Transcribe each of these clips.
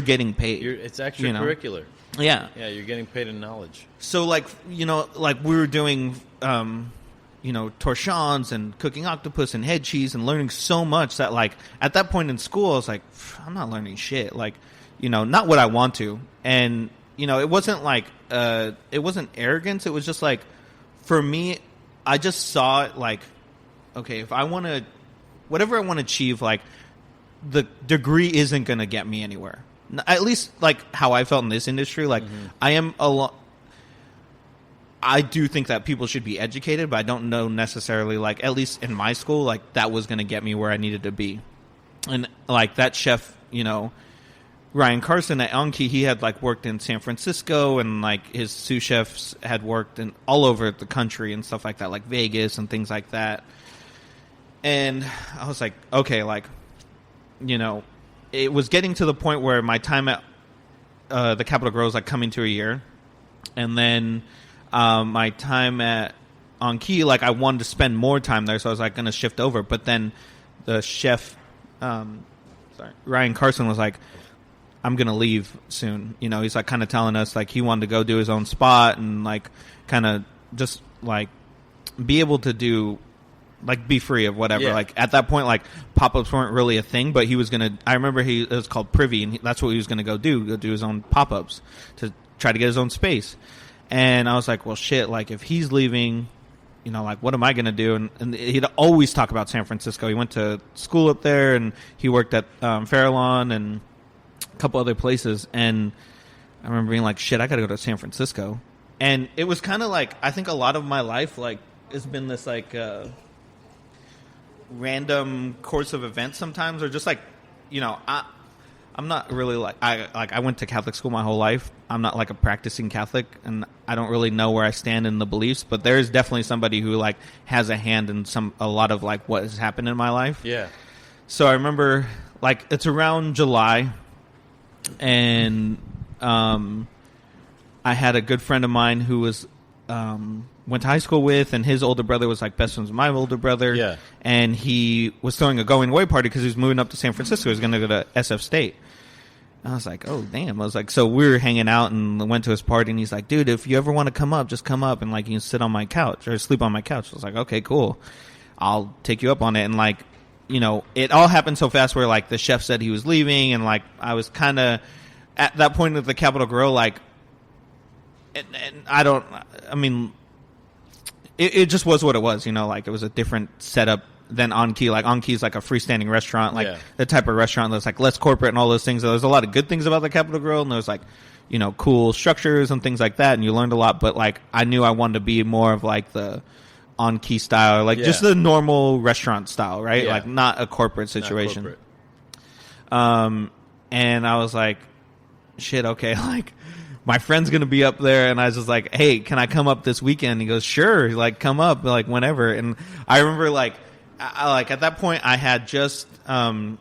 getting paid. It's extracurricular. Yeah. Yeah, you're getting paid in knowledge. So, like, you know, like we were doing, you know, torchons and cooking octopus and head cheese and learning so much that, like, at that point in school, I was like, I'm not learning shit. Like, you know, not what I want to. And, you know, it wasn't like, it wasn't arrogance. It was just like, for me, I just saw it like, okay, if I want to, whatever I want to achieve, like, the degree isn't going to get me anywhere. At least, like, how I felt in this industry. Like, I do think that people should be educated, but I don't know necessarily, like, at least in my school, like, that was going to get me where I needed to be. And, like, that chef, you know, Ryan Carson at Anki, he had, like, worked in San Francisco, and, like, his sous chefs had worked in all over the country and stuff like that, like Vegas and things like that. And I was like, okay, like, you know, it was getting to the point where my time at the Capitol Grill was, like, coming to a year. And then my time at Anki, like, I wanted to spend more time there, so I was, like, going to shift over. But then the chef, Ryan Carson was like, I'm going to leave soon. You know, he's, like, kind of telling us, like, he wanted to go do his own spot and, like, kind of just, like, be able to do, like, be free of whatever. Yeah. Like, at that point, like, pop-ups weren't really a thing, but he was going to, I remember it was called Privy, and that's what he was going to go do his own pop-ups to try to get his own space. And I was like, well, shit, like, if he's leaving, you know, like, what am I going to do? And he'd always talk about San Francisco. He went to school up there, and he worked at Farallon and a couple other places. And I remember being like, shit, I got to go to San Francisco. And it was kind of like, I think a lot of my life, like, has been this, like, random course of events sometimes, or just, like, you know, I'm not really like I went to Catholic school my whole life. I'm not, like, a practicing Catholic, and I don't really know where I stand in the beliefs, but there is definitely somebody who, like, has a hand in a lot of, like, what has happened in my life. Yeah. So I remember, like, it's around July, and I had a good friend of mine who was went to high school with, and his older brother was, like, best friends with my older brother. Yeah. And he was throwing a going away party because he was moving up to San Francisco. He was going to go to SF State. And I was like, oh, damn. I was like, so we were hanging out and went to his party, and he's like, dude, if you ever want to come up, just come up, and, like, you can sit on my couch or sleep on my couch. I was like, okay, cool. I'll take you up on it. And, like, you know, it all happened so fast where, like, the chef said he was leaving, and, like, I was kind of at that point at the Capitol Grill, like, and I mean, it just was what it was, you know, like, it was a different setup than Anki. Like, Anki is, like, a freestanding restaurant, like, the type of restaurant that's, like, less corporate and all those things. So there's a lot of good things about the Capitol Grill, and there's, like, you know, cool structures and things like that, and you learned a lot, but, like, I knew I wanted to be more of, like, the Anki style, like, just the normal restaurant style, right? Like, not a corporate situation. Not corporate. And I was like, shit, okay, like, my friend's going to be up there. And I was just like, hey, can I come up this weekend? He goes, sure, like, come up, like, whenever. And I remember, like, at that point, I had just, I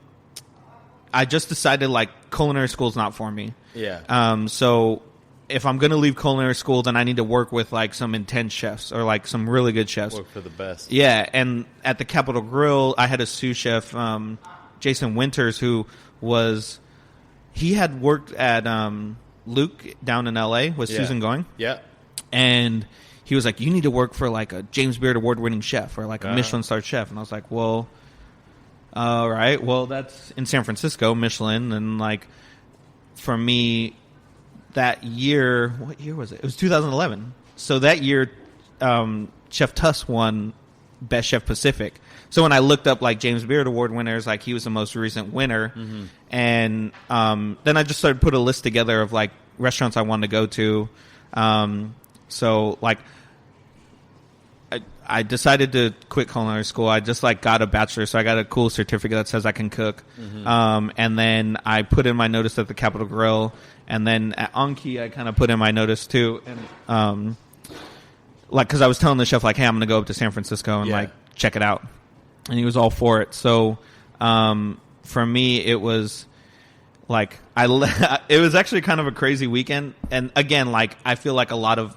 just decided, like, culinary school's not for me. Yeah. So if I'm going to leave culinary school, then I need to work with, like, some intense chefs or, like, some really good chefs. Work for the best. Yeah. And at the Capitol Grill, I had a sous chef, Jason Winters, who he had worked at, Luke down in LA with Susan Going. Yeah. And he was like, you need to work for, like, a James Beard award-winning chef or, like, a Michelin-starred chef. And I was like, well, all right. Well, that's in San Francisco, Michelin. And, like, for me, that year, what year was it? It was 2011. So that year, Chef Tusk won Best Chef Pacific. So when I looked up, like, James Beard Award winners, like, he was the most recent winner. Mm-hmm. And then I just started to put a list together of, like, restaurants I wanted to go to. So, like, I decided to quit culinary school. I just, like, got a bachelor, so I got a cool certificate that says I can cook. Mm-hmm. And then I put in my notice at the Capitol Grill. And then at Anki, I kind of put in my notice, too. And, like, because I was telling the chef, like, hey, I'm going to go up to San Francisco and, like, check it out. And he was all for it. So, for me, it was, like, it was actually kind of a crazy weekend. And, again, like, I feel like a lot of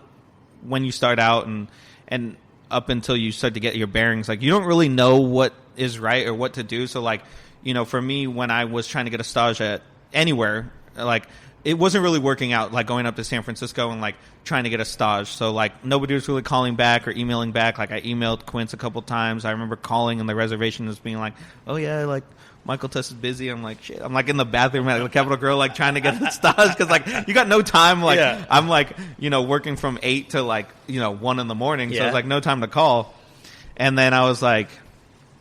when you start out and up until you start to get your bearings, like, you don't really know what is right or what to do. So, like, you know, for me, when I was trying to get a stage at anywhere, like it wasn't really working out, like going up to San Francisco and like trying to get a stage. So like nobody was really calling back or emailing back. Like I emailed Quince a couple times. I remember calling and the reservation was being like, oh yeah, like Michael Tusk is busy. I'm like, shit. I'm like in the bathroom at the Capital Grill, like trying to get the stage because like you got no time. Like I'm like, you know, working from 8 to like, you know, 1 in the morning. So it's like no time to call. And then I was like,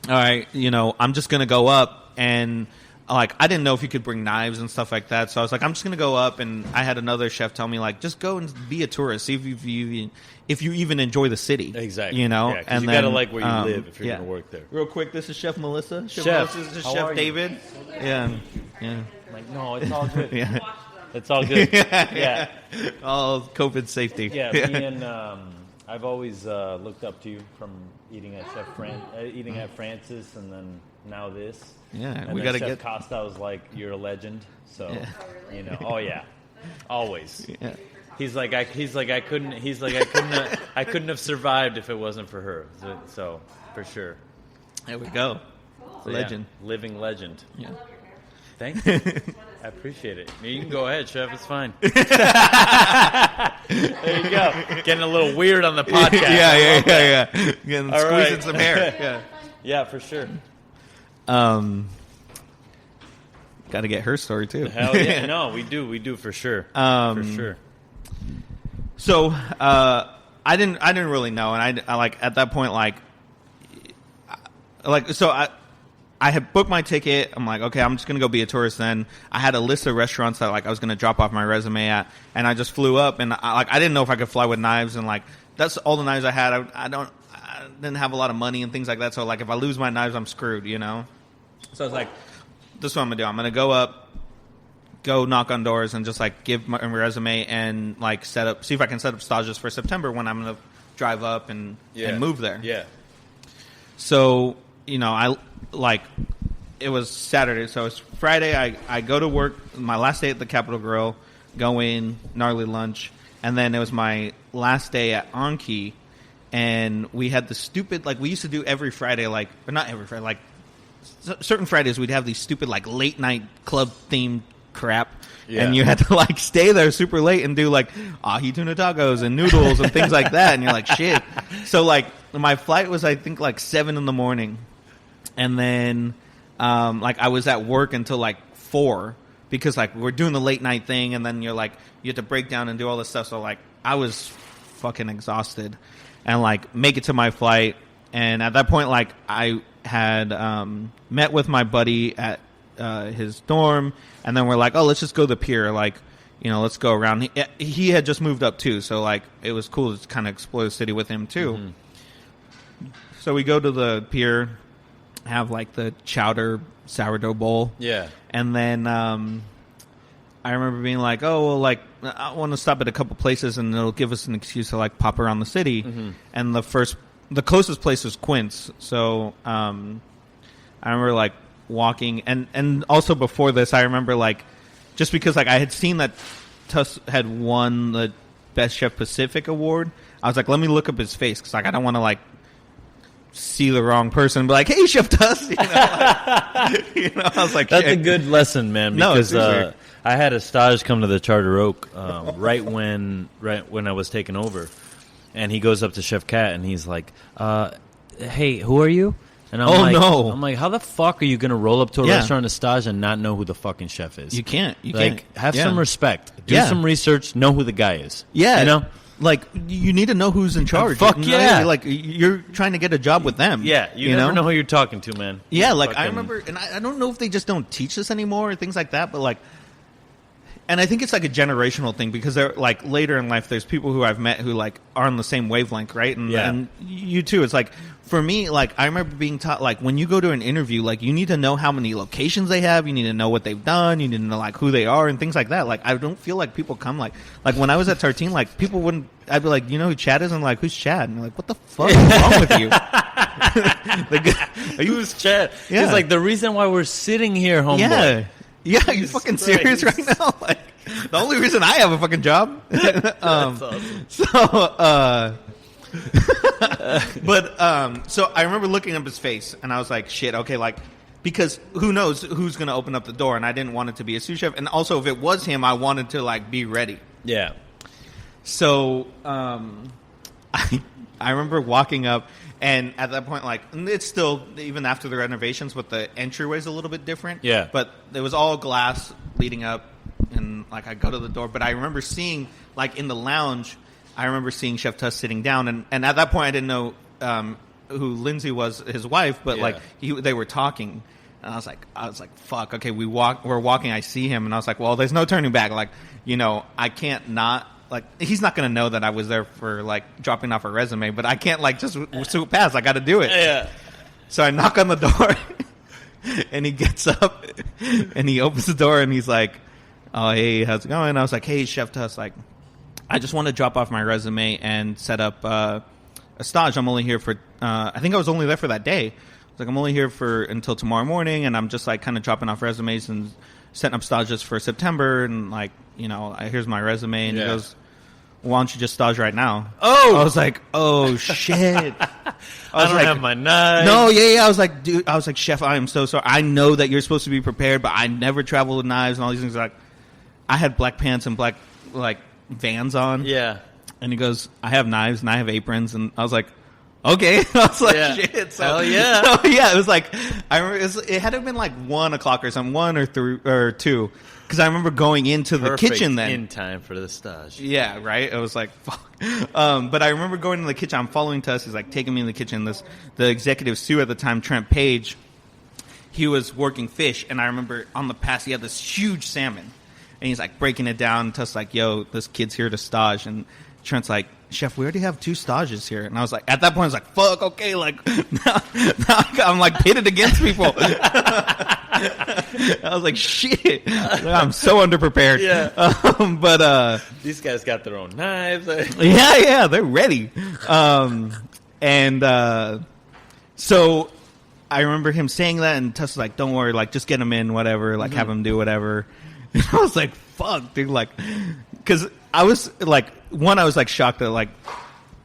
all right, you know, I'm just going to go up and like, I didn't know if you could bring knives and stuff like that. So I was like, I'm just going to go up. And I had another chef tell me like, just go and be a tourist. See if you even enjoy the city. Exactly. You know, and you got to like where you live if you're going to work there. Real quick, this is Chef Melissa. Chef. This is Chef David. Yeah. Like, no, it's all good. Yeah. It's all good. Yeah. All COVID safety. Yeah, me and I've always looked up to you from eating at eating at Francis, and then now this. Yeah, and we then got to Chef get. Costa was like, "You're a legend." So, you know, oh yeah, always. Yeah. I couldn't have survived if it wasn't for her. So for sure. There we go. So, Legend. yeah, living legend. Yeah. Thank you. I appreciate it. You can go ahead, Chef. It's fine. There you go. Getting a little weird on the podcast. Yeah. Getting All squeezing right. some hair. Yeah. Yeah, for sure. Got to get her story too. Hell yeah. No, we do for sure. For sure. So I didn't really know, and I like at that point like so I had booked my ticket. I'm like, okay, I'm just gonna go be a tourist. Then I had a list of restaurants that like I was gonna drop off my resume at, and I just flew up, and I didn't know if I could fly with knives, and like that's all the knives I had. I didn't have a lot of money and things like that, so like if I lose my knives, I'm screwed, you know. So I was like, this is what I'm gonna do. I'm gonna go up, go knock on doors, and just like give my resume and like see if I can set up stages for September when I'm gonna drive up and move there. Yeah. So you know, it was Saturday, so it's Friday. I go to work, my last day at the Capitol Grill, go in, gnarly lunch, and then it was my last day at Anki, and we had the stupid, like, we used to do every Friday, like, or not every Friday, like, certain Fridays we'd have these stupid, like, late-night club-themed crap, and you had to, like, stay there super late and do, like, ahi tuna tacos and noodles and things like that, and you're like, shit. So, like, my flight was, I think, like, 7 in the morning. And then, like, I was at work until, like, 4 because, like, we're doing the late night thing. And then you're, like, you have to break down and do all this stuff. So, like, I was fucking exhausted and, like, make it to my flight. And at that point, like, I had met with my buddy at his dorm. And then we're like, oh, let's just go to the pier. Like, you know, let's go around. He had just moved up, too. So, like, it was cool to kind of explore the city with him, too. Mm-hmm. So we go to the pier, have like the chowder sourdough bowl. Yeah. And then I remember being like, oh, well, like, I want to stop at a couple places and it'll give us an excuse to like pop around the city. Mm-hmm. And the closest place was Quince. So I remember like walking and also before this, I remember like, just because like I had seen that Tusk had won the Best Chef Pacific Award, I was like, let me look up his face because like I don't want to like see the wrong person and be like, hey, Chef Tusk. You know, I was like, that's a good lesson, man, because I had a stage come to the Charter Oak right when I was taking over, and he goes up to Chef Cat and he's like, hey, who are you? And I'm like, how the fuck are you going to roll up to a restaurant in a stage and not know who the fucking chef is? You can't. Have some respect. Do some research. Know who the guy is. Yeah. You know? Like, you need to know who's in charge. Like, you're trying to get a job with them. Yeah, you never know who you're talking to, man. Yeah, like, I remember, and I don't know if they just don't teach this anymore or things like that, but, like, and I think it's, like, a generational thing because they're, like, later in life, there's people who I've met who, like, are on the same wavelength, right? And you, too. It's, like, for me, like, I remember being taught, like, when you go to an interview, like, you need to know how many locations they have. You need to know what they've done. You need to know, like, who they are and things like that. Like, I don't feel like people come, like, when I was at Tartine, like, people wouldn't, I'd be like, you know who Chad is? I'm like, who's Chad? And they're like, what the fuck is wrong with you? Who's Chad? Yeah. He's like, the reason why we're sitting here, homeboy. Yeah, are you fucking serious right now? Like, the only reason I have a fucking job. That's awesome. So, so I remember looking up his face, and I was like, shit, okay, like, because who knows who's going to open up the door, and I didn't want it to be a sous chef. And also, if it was him, I wanted to, like, be ready. Yeah. So, I remember walking up, and at that point, like, it's still, even after the renovations, but the entryway's a little bit different. Yeah. But there was all glass leading up, and, like, I go to the door. But I remember seeing, like, in the lounge, I remember seeing Chef Tusk sitting down, and at that point, I didn't know who Lindsay was, his wife, but, like, they were talking. And I was like, fuck, okay, we're walking, I see him, and I was like, well, there's no turning back. Like, you know, I can't not, like, he's not going to know that I was there for, like, dropping off a resume, but I can't, like, just swoop past. I got to do it. Yeah. So I knock on the door, and he gets up, and he opens the door, and he's like, oh, hey, how's it going? And I was like, hey, Chef Tusk, like, I just want to drop off my resume and set up a stage. I'm only here for, I think I was only there for that day. Like, I'm only here for until tomorrow morning, and I'm just, like, kind of dropping off resumes and setting up stages for September, and, like, you know, here's my resume, and he goes, why don't you just stage right now? Oh! I was like, oh, shit. I don't have my knife. No, yeah, I was like, dude, I was like, Chef, I am so sorry. I know that you're supposed to be prepared, but I never travel with knives and all these things. Like, I had black pants and black, like, Vans on. Yeah. And he goes, I have knives and I have aprons, and I was like, okay. I was like, shit. So, hell yeah. So, yeah, it was like, I remember it had to have been like 1 o'clock or something, 1 or 3 or 2. Because I remember going into the kitchen then. In time for the stage. Yeah, right? It was like, fuck. But I remember going in the kitchen. I'm following Tusk. He's like taking me in the kitchen. The executive sous at the time, Trent Page, he was working fish. And I remember on the pass, he had this huge salmon. And he's like breaking it down. Tusk's like, yo, this kid's here to stage. And Trent's like, Chef, we already have 2 stages here. And I was like, at that point, I was like, fuck, okay. Like, now I'm like pitted against people. I was like, shit. I'm so underprepared. Yeah. But these guys got their own knives. yeah, they're ready. So I remember him saying that, and Tusk was like, don't worry, like, just get him in, whatever, like, have him do whatever. And I was like, fuck, dude, like, because I was like, I was like shocked that, like,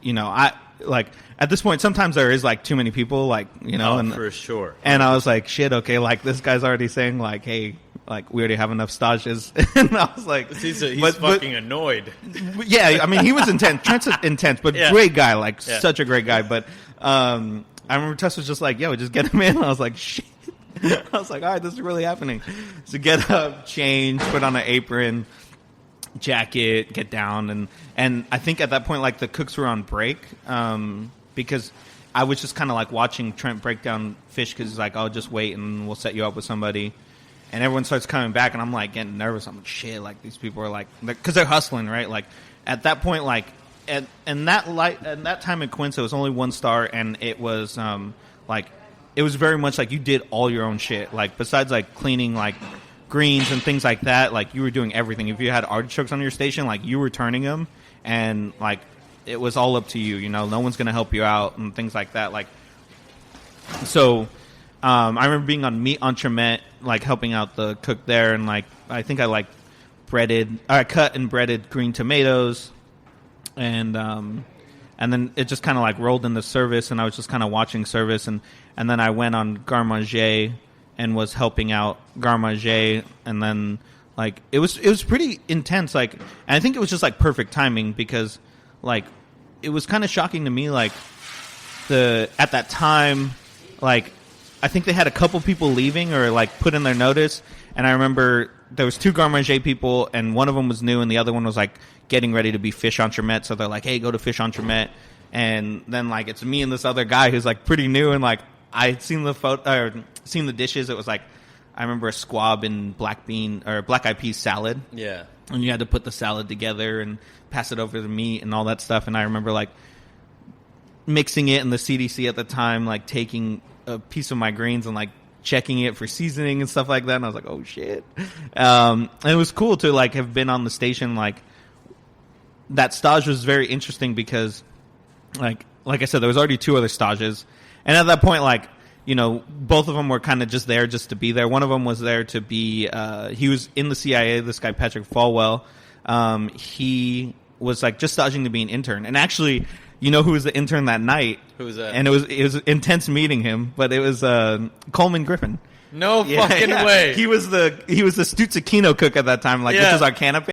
you know, I like at this point sometimes there is like too many people, like, you know, and for sure. And I was like, shit, okay, like this guy's already saying like, hey, like we already have enough stages, and I was like, he's fucking annoyed. Yeah, I mean, he was intense. Trent's intense, but great guy, like such a great guy. But I remember Tusk was just like, yo, just get him in. I was like, shit. I was like, all right, this is really happening. So get up, change, put on an apron, jacket, get down, and I think at that point, like, the cooks were on break, because I was just kind of like watching Trent break down fish, because he's like, I'll just wait and we'll set you up with somebody, and everyone starts coming back, and I'm like getting nervous. I'm like, shit, like these people are like, because they're hustling, right? Like at that point, like and that time at Quince, it was only 1 star, and it was like, it was very much like you did all your own shit, like besides like cleaning like greens and things like that, like you were doing everything. If you had artichokes on your station, like you were turning them, and like it was all up to you, you know, no one's gonna help you out and things like that. Like, so I remember being on meat entremet, like helping out the cook there, and like I think I cut and breaded green tomatoes, and then it just kind of like rolled into service, and I was just kind of watching service, and then I went on garde manger and was helping out garde manger, and then like it was pretty intense, like, and I think it was just like perfect timing, because like it was kind of shocking to me, like at that time, like I think they had a couple people leaving or like put in their notice, and I remember there was 2 garde manger people, and one of them was new and the other one was like getting ready to be fish entremet, so they're like, hey, go to fish entremet, and then like it's me and this other guy who's like pretty new, and like I'd seen the seen the dishes. It was like, I remember a squab and black eyed peas salad. Yeah. And you had to put the salad together and pass it over the meat and all that stuff. And I remember like mixing it in the CDC at the time, like taking a piece of my greens and like checking it for seasoning and stuff like that. And I was like, oh shit. And it was cool to like have been on the station. Like that stage was very interesting because like I said, there was already 2 other stages. And at that point, like, you know, both of them were kind of just there just to be there. One of them was there to be, he was in the CIA, this guy, Patrick Falwell. He was like just staging to be an intern. And actually, you know who was the intern that night? Who was that? And it was intense meeting him, but it was Coleman Griffin. No fucking way. He was the Stuzzichino cook at that time. Like, this is our canapé.